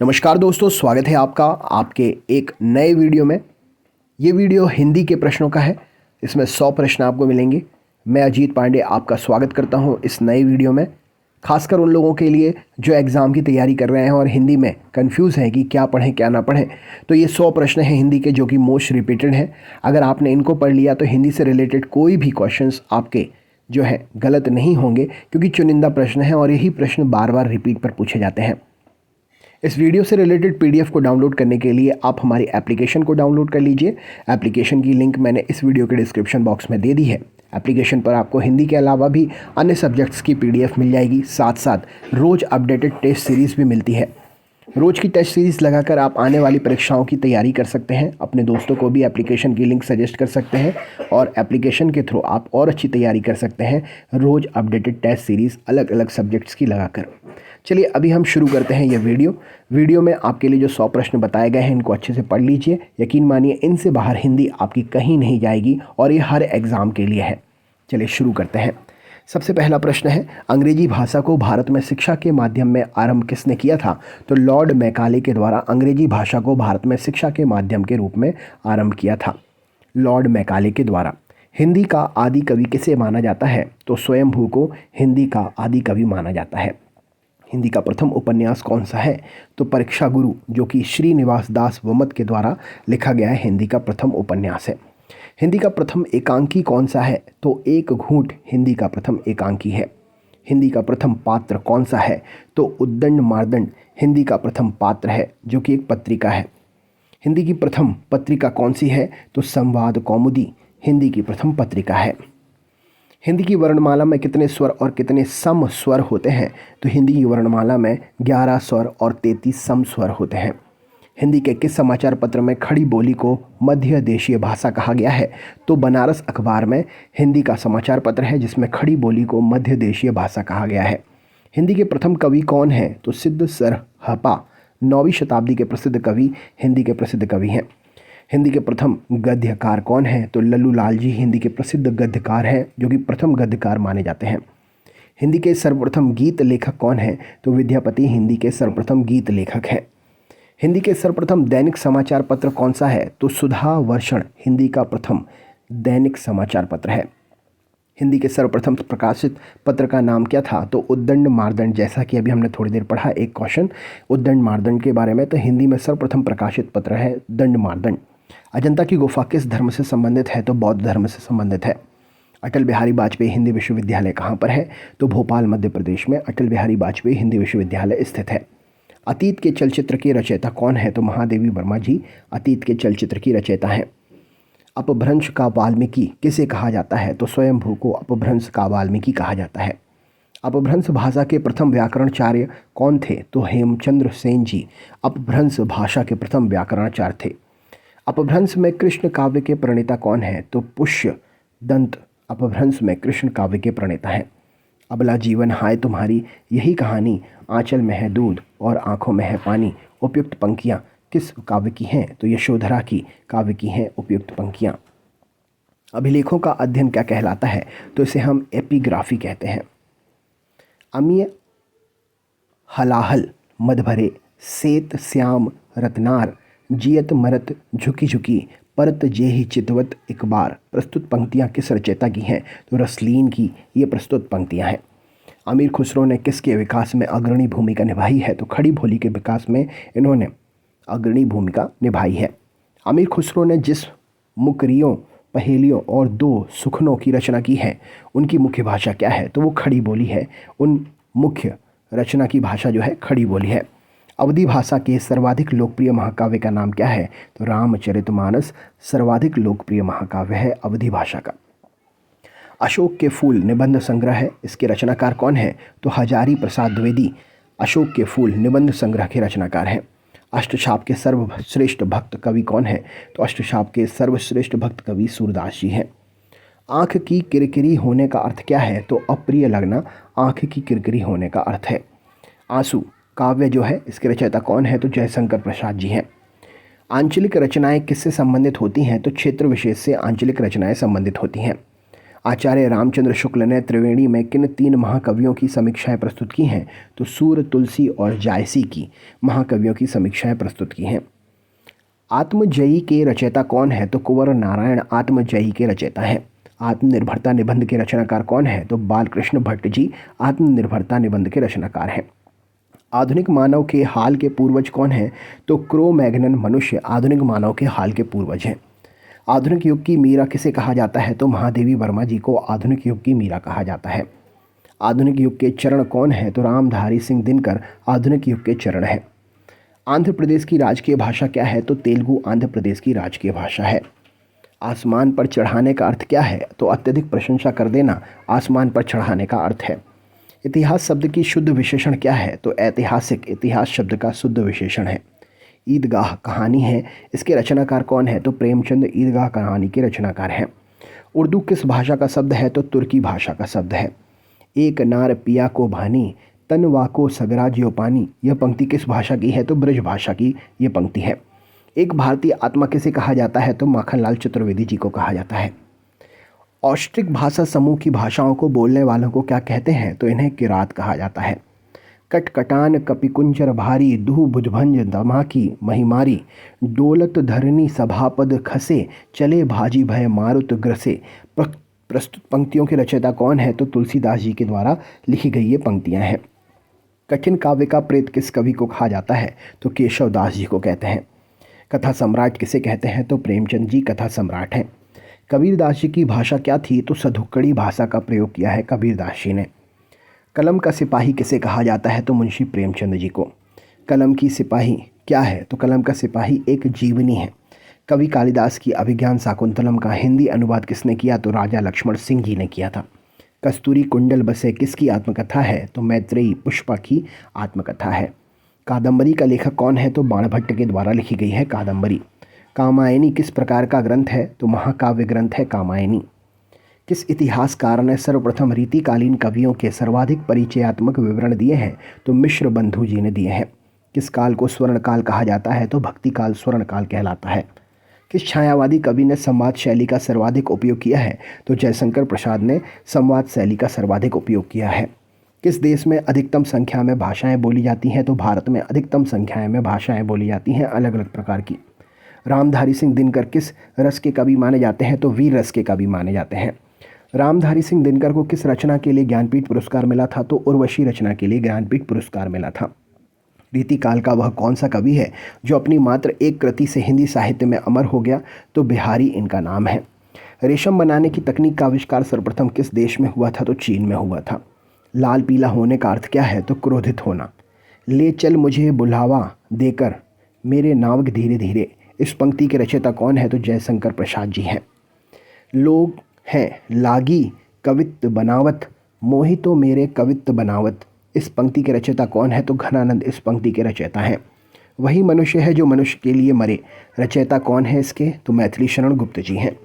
नमस्कार दोस्तों, स्वागत है आपका आपके एक नए वीडियो में। ये वीडियो हिंदी के प्रश्नों का है। इसमें 100 प्रश्न आपको मिलेंगे। मैं अजीत पांडे आपका स्वागत करता हूं इस नए वीडियो में, खासकर उन लोगों के लिए जो एग्ज़ाम की तैयारी कर रहे हैं और हिंदी में कंफ्यूज हैं कि क्या पढ़ें क्या ना पढ़ें। तो ये 100 प्रश्न हैं हिंदी के जो कि मोस्ट रिपीटेड हैं। अगर आपने इनको पढ़ लिया तो हिंदी से रिलेटेड कोई भी क्वेश्चंस आपके जो है गलत नहीं होंगे, क्योंकि चुनिंदा प्रश्न हैं और यही प्रश्न बार बार रिपीट पर पूछे जाते हैं। इस वीडियो से रिलेटेड पीडीएफ को डाउनलोड करने के लिए आप हमारी एप्लीकेशन को डाउनलोड कर लीजिए। एप्लीकेशन की लिंक मैंने इस वीडियो के डिस्क्रिप्शन बॉक्स में दे दी है। एप्लीकेशन पर आपको हिंदी के अलावा भी अन्य सब्जेक्ट्स की पीडीएफ मिल जाएगी। साथ साथ रोज़ अपडेटेड टेस्ट सीरीज़ भी मिलती है। रोज़ की टेस्ट सीरीज़ लगाकर आप आने वाली परीक्षाओं की तैयारी कर सकते हैं। अपने दोस्तों को भी एप्लीकेशन की लिंक सजेस्ट कर सकते हैं और एप्लीकेशन के थ्रू आप और अच्छी तैयारी कर सकते हैं, रोज़ अपडेटेड टेस्ट सीरीज़ अलग अलग सब्जेक्ट्स की लगाकर। चलिए अभी हम शुरू करते हैं ये वीडियो में आपके लिए जो 100 प्रश्न बताए गए हैं इनको अच्छे से पढ़ लीजिए। यकीन मानिए इनसे बाहर हिंदी आपकी कहीं नहीं जाएगी और ये हर एग्ज़ाम के लिए है। चलिए शुरू करते हैं। सबसे पहला प्रश्न है, अंग्रेजी भाषा को भारत में शिक्षा के माध्यम में आरंभ किसने किया था? तो लॉर्ड मैकाले के द्वारा अंग्रेजी भाषा को भारत में शिक्षा के माध्यम के रूप में आरंभ किया था, लॉर्ड मैकाले के द्वारा। हिंदी का आदि कवि किसे माना जाता है? तो स्वयंभू को हिंदी का आदि कवि माना जाता है। हिंदी का प्रथम उपन्यास कौन सा है? तो परीक्षा गुरु, जो कि श्रीनिवास दास वमत के द्वारा लिखा गया है, हिंदी का प्रथम उपन्यास है। हिंदी का प्रथम एकांकी कौन सा है? तो एक घूंट हिंदी का प्रथम एकांकी है। हिंदी का प्रथम पात्र कौन सा है? तो उद्दंड मार्दंड हिंदी का प्रथम पात्र है, जो कि एक पत्रिका है। हिंदी की प्रथम पत्रिका कौन सी है? तो संवाद कौमुदी हिंदी की प्रथम पत्रिका है। हिंदी की वर्णमाला में कितने स्वर और कितने सम स्वर होते हैं? तो हिंदी की वर्णमाला में 11 स्वर और 33 सम स्वर होते हैं। हिंदी के किस समाचार पत्र में खड़ी बोली को मध्य देशीय भाषा कहा गया है? तो बनारस अखबार में हिंदी का समाचार पत्र है जिसमें खड़ी बोली को मध्य देशीय भाषा कहा गया है। हिंदी के प्रथम कवि कौन हैं? तो सिद्ध सरहपा 9वीं शताब्दी के प्रसिद्ध कवि हिंदी के प्रसिद्ध कवि हैं। हिंदी के प्रथम गद्यकार कौन हैं? तो लल्लू लाल जी हिंदी के प्रसिद्ध गद्यकार हैं, जो कि प्रथम गद्यकार माने जाते हैं। हिंदी के सर्वप्रथम गीत लेखक कौन हैं? तो विद्यापति हिंदी के सर्वप्रथम गीत लेखक हैं। हिंदी के सर्वप्रथम दैनिक समाचार पत्र कौन सा है? तो सुधा वर्षण हिंदी का प्रथम दैनिक समाचार पत्र है। हिंदी के सर्वप्रथम प्रकाशित पत्र का नाम क्या था? तो उद्दंड मार्दंड। जैसा कि अभी हमने थोड़ी देर पढ़ा एक क्वेश्चन उद्दंड मार्दंड के बारे में, तो हिंदी में सर्वप्रथम प्रकाशित पत्र है दंड मार्दंड। अजंता की गुफा किस धर्म से संबंधित है? तो बौद्ध धर्म से संबंधित है। अटल बिहारी वाजपेयी हिंदी विश्वविद्यालय कहाँ पर है? तो भोपाल मध्य प्रदेश में अटल बिहारी वाजपेयी हिंदी विश्वविद्यालय स्थित है। अतीत के चलचित्र की रचयिता कौन है? तो महादेवी वर्मा जी अतीत के चलचित्र की रचयिता हैं। अपभ्रंश का वाल्मीकि किसे कहा जाता है? तो स्वयंभू को अपभ्रंश का वाल्मीकि कहा जाता है। अपभ्रंश भाषा के प्रथम व्याकरणाचार्य कौन थे? तो हेमचंद्र सेन जी अपभ्रंश भाषा के प्रथम व्याकरणाचार्य थे। अपभ्रंश में कृष्ण काव्य के प्रणेता कौन है? तो पुष्य दंत अपभ्रंश में कृष्ण काव्य के प्रणेता हैं। अबला जीवन हाय तुम्हारी यही कहानी, आंचल में है दूध और आंखों में है पानी, उपयुक्त पंक्तियाँ किस काव्य की हैं? तो यशोधरा की काव्य की हैं उपयुक्त पंक्तियाँ। अभिलेखों का अध्ययन क्या कहलाता है? तो इसे हम एपिग्राफी कहते हैं। अमीय हलाहल मधभरे सेत श्याम रत्नार जियत मरत झुकी झुकी परत जेहि चितवत एक बार। प्रस्तुत पंक्तियाँ किस रचयिता की हैं? तो रसलीन की ये प्रस्तुत पंक्तियाँ हैं। अमीर खुसरो ने किसके विकास में अग्रणी भूमिका निभाई है? तो खड़ी बोली के विकास में इन्होंने अग्रणी भूमिका निभाई है। अमीर खुसरो ने जिस मुकरियों पहेलियों और 2 सुखनों की रचना की है उनकी मुख्य भाषा क्या है? तो वो खड़ी बोली है। उन मुख्य रचना की भाषा जो है खड़ी बोली है। अवधी भाषा के सर्वाधिक लोकप्रिय महाकाव्य का नाम क्या है? तो रामचरितमानस सर्वाधिक लोकप्रिय महाकाव्य है अवधी भाषा का। अशोक के फूल निबंध संग्रह है, इसके रचनाकार कौन है? तो हजारी प्रसाद द्विवेदी अशोक के फूल निबंध संग्रह के रचनाकार हैं। अष्टछाप के सर्वश्रेष्ठ भक्त कवि कौन है? तो अष्टछाप के सर्वश्रेष्ठ भक्त कवि सूरदास जी हैं। आँख की किरकिरी होने का अर्थ क्या है? तो अप्रिय लगना आँख की किरकिरी होने का अर्थ है। आंसू काव्य जो है इसके रचयिता कौन है? तो जयशंकर प्रसाद जी हैं। आंचलिक रचनाएं किससे संबंधित होती हैं? तो क्षेत्र विशेष से आंचलिक रचनाएं संबंधित होती हैं। आचार्य रामचंद्र शुक्ल ने त्रिवेणी में किन 3 महाकवियों की समीक्षाएं प्रस्तुत की हैं? तो सूर, तुलसी और जायसी की महाकवियों की समीक्षाएं प्रस्तुत की हैं। आत्मजयी के रचयिता कौन है? तो कुंवर नारायण आत्मजयी के रचयिता हैं। आत्मनिर्भरता निबंध के रचनाकार कौन है? तो बालकृष्ण भट्ट जी आत्मनिर्भरता निबंध के रचनाकार हैं। आधुनिक मानव के हाल के पूर्वज कौन हैं? तो क्रो मैग्नन मनुष्य आधुनिक मानव के हाल के पूर्वज हैं। आधुनिक युग की मीरा किसे कहा जाता है? तो महादेवी वर्मा जी को आधुनिक युग की मीरा कहा जाता है। आधुनिक युग के चरण कौन है? तो रामधारी सिंह दिनकर आधुनिक युग के चरण है। आंध्र प्रदेश की राजकीय भाषा क्या है? तो तेलुगु आंध्र प्रदेश की राजकीय भाषा है। आसमान पर चढ़ाने का अर्थ क्या है? तो अत्यधिक प्रशंसा कर देना आसमान पर चढ़ाने का अर्थ है। इतिहास शब्द की शुद्ध विशेषण क्या है? तो ऐतिहासिक इतिहास शब्द का शुद्ध विशेषण है। ईदगाह कहानी है, इसके रचनाकार कौन है? तो प्रेमचंद ईदगाह कहानी के रचनाकार हैं। उर्दू किस भाषा का शब्द है? तो तुर्की भाषा का शब्द है। एक नार पिया को भानी तन वाको सगरा ज्यो पानी, यह पंक्ति किस भाषा की है? तो ब्रज भाषा की यह पंक्ति है। एक भारतीय आत्मा किसे कहा जाता है? तो माखनलाल चतुर्वेदी जी को कहा जाता है। औष्ट्रिक भाषा समूह की भाषाओं को बोलने वालों को क्या कहते हैं? तो इन्हें किरात कहा जाता है। कटकटान कपिकुंजर भारी दुह भुजभंज दमाकी महिमारी डोलत धरनी सभापद खसे चले भाजी भय मारुत ग्रसे। प्रस्तुत पंक्तियों के रचयिता कौन है? तो तुलसीदास जी के द्वारा लिखी गई ये पंक्तियां हैं। कठिन काव्य का प्रेत किस कवि को कहा जाता है? तो केशव दास जी को कहते हैं। कथा सम्राट किसे कहते हैं? तो प्रेमचंद जी कथा सम्राट हैं। कबीरदास जी की भाषा क्या थी? तो सधुक्कड़ी भाषा का प्रयोग किया है कबीरदास जी ने। कलम का सिपाही किसे कहा जाता है? तो मुंशी प्रेमचंद जी को। कलम की सिपाही क्या है? तो कलम का सिपाही एक जीवनी है। कवि कालिदास की अभिज्ञान शाकुंतलम का हिंदी अनुवाद किसने किया? तो राजा लक्ष्मण सिंह जी ने किया था। कस्तूरी कुंडल बसे किसकी आत्मकथा है? तो मैत्रेयी पुष्पा की आत्मकथा है। कादंबरी का लेखक कौन है? तो बाणभट्ट के द्वारा लिखी गई है कादंबरी। कामायनी किस प्रकार का ग्रंथ है? तो महाकाव्य ग्रंथ है कामायनी। किस इतिहासकार ने सर्वप्रथम रीतिकालीन कवियों के सर्वाधिक परिचयात्मक विवरण दिए हैं? तो मिश्र बंधु जी ने दिए हैं। किस काल को स्वर्ण काल कहा जाता है? तो भक्ति काल स्वर्ण काल कहलाता है। किस छायावादी कवि ने संवाद शैली का सर्वाधिक उपयोग किया है? तो जयशंकर प्रसाद ने संवाद शैली का सर्वाधिक उपयोग किया है। किस देश में अधिकतम संख्या में भाषाएं बोली जाती हैं? तो भारत में अधिकतम संख्याएं में भाषाएं बोली जाती हैं अलग अलग प्रकार की। रामधारी सिंह दिनकर किस रस के कवि माने जाते हैं? तो वीर रस के कवि माने जाते हैं। रामधारी सिंह दिनकर को किस रचना के लिए ज्ञानपीठ पुरस्कार मिला था? तो उर्वशी रचना के लिए ज्ञानपीठ पुरस्कार मिला था। रीतिकाल का वह कौन सा कवि है जो अपनी मात्र एक कृति से हिंदी साहित्य में अमर हो गया? तो बिहारी इनका नाम है। रेशम बनाने की तकनीक का आविष्कार सर्वप्रथम किस देश में हुआ था? तो चीन में हुआ था। लाल पीला होने का अर्थ क्या है? तो क्रोधित होना। ले चल मुझे बुलावा देकर मेरे नावक धीरे धीरे, इस पंक्ति के रचयिता कौन है? तो जयशंकर प्रसाद जी हैं। लोग हैं लागी कवित्त बनावत मोहितो मेरे कवित्त बनावत, इस पंक्ति के रचयिता कौन है? तो घनानंद इस पंक्ति के रचयिता हैं। वही मनुष्य है जो मनुष्य के लिए मरे, रचयिता कौन है इसके? तो मैथिली शरण गुप्त जी हैं।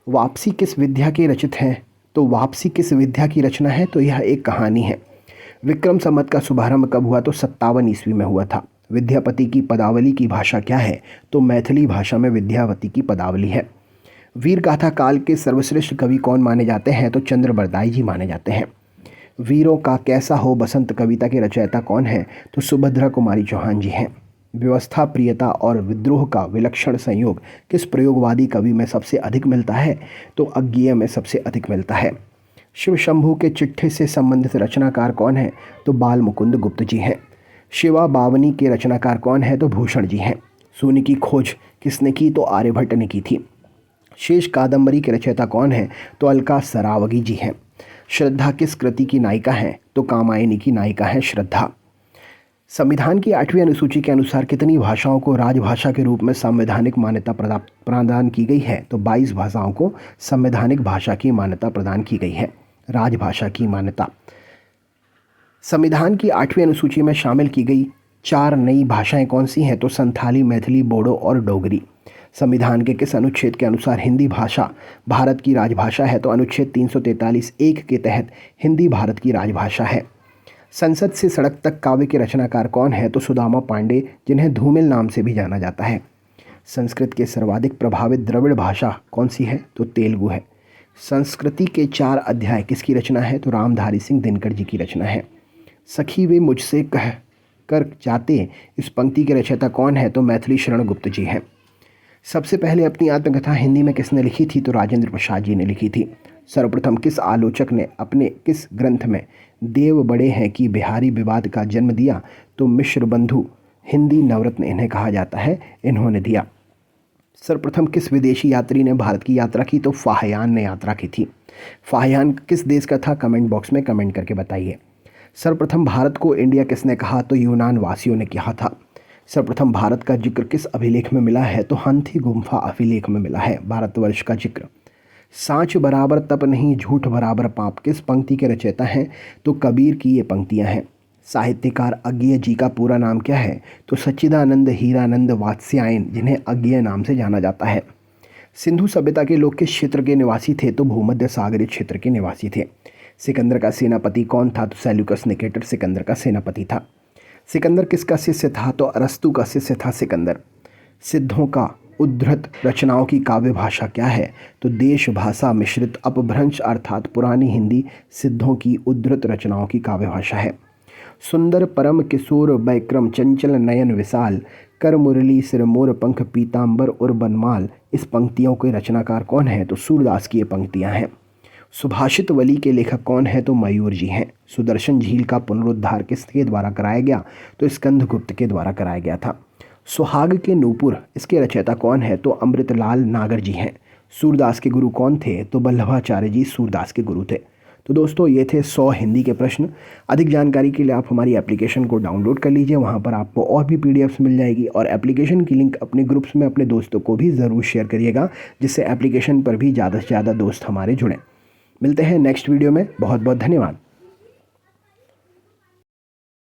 वापसी किस विद्या के रचित हैं? तो वापसी किस विद्या की रचना है? तो यह एक कहानी है। विक्रम संवत का शुभारंभ कब हुआ? तो 57 ईस्वी में हुआ था। विद्यापति की पदावली की भाषा क्या है? तो मैथिली भाषा में विद्यावती की पदावली है। वीर गाथा काल के सर्वश्रेष्ठ कवि कौन माने जाते हैं? तो चंद्र बरदाई जी माने जाते हैं। वीरों का कैसा हो बसंत कविता के रचयिता कौन है? तो सुभद्रा कुमारी चौहान जी हैं। व्यवस्था प्रियता और विद्रोह का विलक्षण संयोग किस प्रयोगवादी कवि में सबसे अधिक मिलता है? तो अज्ञेय में सबसे अधिक मिलता है। शिव शंभू के चिट्ठे से संबंधित रचनाकार कौन है? तो बाल मुकुंद गुप्त जी हैं। शिवा बावनी के रचनाकार कौन है? तो भूषण जी हैं। शून्य की खोज किसने की? तो आर्यभट्ट ने की थी। शेष कादंबरी के रचयिता कौन है? तो अलका सरावगी जी हैं। श्रद्धा किस कृति की नायिका हैं? तो कामायनी की नायिका है श्रद्धा। संविधान की 8वीं अनुसूची के अनुसार कितनी भाषाओं को राजभाषा के रूप में संवैधानिक मान्यता प्रदान की गई है? तो 22 भाषाओं को संवैधानिक भाषा की मान्यता प्रदान की गई है, राजभाषा की मान्यता। संविधान की 8वीं अनुसूची में शामिल की गई 4 नई भाषाएं कौन सी हैं? तो संथाली, मैथिली, बोडो और डोगरी। संविधान के किस अनुच्छेद के अनुसार हिंदी भाषा भारत की राजभाषा है? तो अनुच्छेद 343(1) के तहत हिंदी भारत की राजभाषा है। संसद से सड़क तक काव्य के रचनाकार कौन है? तो सुदामा पांडे, जिन्हें धूमिल नाम से भी जाना जाता है। संस्कृत के सर्वाधिक प्रभावित द्रविड़ भाषा कौन सी है? तो तेलुगु है। संस्कृति के 4 अध्याय किसकी रचना है? तो रामधारी सिंह दिनकर जी की रचना है। सखी वे मुझसे कह कर जाते, इस पंक्ति के रचयिता कौन है? तो मैथिली शरण गुप्त जी हैं। सबसे पहले अपनी आत्मकथा हिंदी में किसने लिखी थी? तो राजेंद्र प्रसाद जी ने लिखी थी। सर्वप्रथम किस आलोचक ने अपने किस ग्रंथ में देव बड़े हैं कि बिहारी विवाद का जन्म दिया? तो मिश्र बंधु हिंदी नवरत्न इन्हें कहा जाता है, इन्होंने दिया। सर्वप्रथम किस विदेशी यात्री ने भारत की यात्रा की? तो फाहियान ने यात्रा की थी। फाहियान किस देश का था? कमेंट बॉक्स में कमेंट करके बताइए। सर्वप्रथम भारत को इंडिया किसने कहा? तो यूनान वासियों ने कहा था। सर्वप्रथम भारत का जिक्र किस अभिलेख में मिला है? तो हंथी गुम्फा अभिलेख में मिला है भारतवर्ष का जिक्र। साँच बराबर तप नहीं, झूठ बराबर पाप किस पंक्ति के रचयिता हैं? तो कबीर की ये पंक्तियां हैं। साहित्यकार अज्ञेय जी का पूरा नाम क्या है? तो सच्चिदानंद हीरानंद वात्स्यायन, जिन्हें अज्ञेय नाम से जाना जाता है। सिंधु सभ्यता के लोग किस क्षेत्र के निवासी थे? तो भूमध्य सागरीय क्षेत्र के निवासी थे। सिकंदर का सेनापति कौन था? तो सेल्यूकस निकेटर सिकंदर का सेनापति था। सिकंदर किसका शिष्य था? तो अरस्तु का शिष्य था सिकंदर। सिद्धों का उद्धृत रचनाओं की काव्य भाषा क्या है? तो देश भाषा मिश्रित अपभ्रंश अर्थात पुरानी हिंदी सिद्धों की उद्धृत रचनाओं की काव्य भाषा है। सुंदर परम किशोर बैक्रम चंचल नयन विशाल कर मुरली सिर मोर पंख पीताम्बर और बनमाल, इस पंक्तियों के रचनाकार कौन है? तो सूरदास की ये पंक्तियां हैं। सुभाषित वली के लेखक कौन है? तो मयूर जी हैं। सुदर्शन झील का पुनरुद्धार किसके द्वारा कराया गया? तो स्कंदगुप्त के द्वारा कराया गया था। सुहाग के नूपुर, इसके रचयिता कौन है? तो अमृतलाल नागर जी हैं। सूरदास के गुरु कौन थे? तो वल्लभाचार्य जी सूरदास के गुरु थे। तो दोस्तों ये थे 100 हिंदी के प्रश्न। अधिक जानकारी के लिए आप हमारी एप्लीकेशन को डाउनलोड कर लीजिए, वहाँ पर आपको और भी पीडीएफ्स मिल जाएगी और एप्लीकेशन की लिंक अपने ग्रुप्स में अपने दोस्तों को भी ज़रूर शेयर करिएगा, जिससे एप्लीकेशन पर भी ज़्यादा से ज़्यादा दोस्त हमारे जुड़ें। मिलते हैं नेक्स्ट वीडियो में। बहुत बहुत धन्यवाद।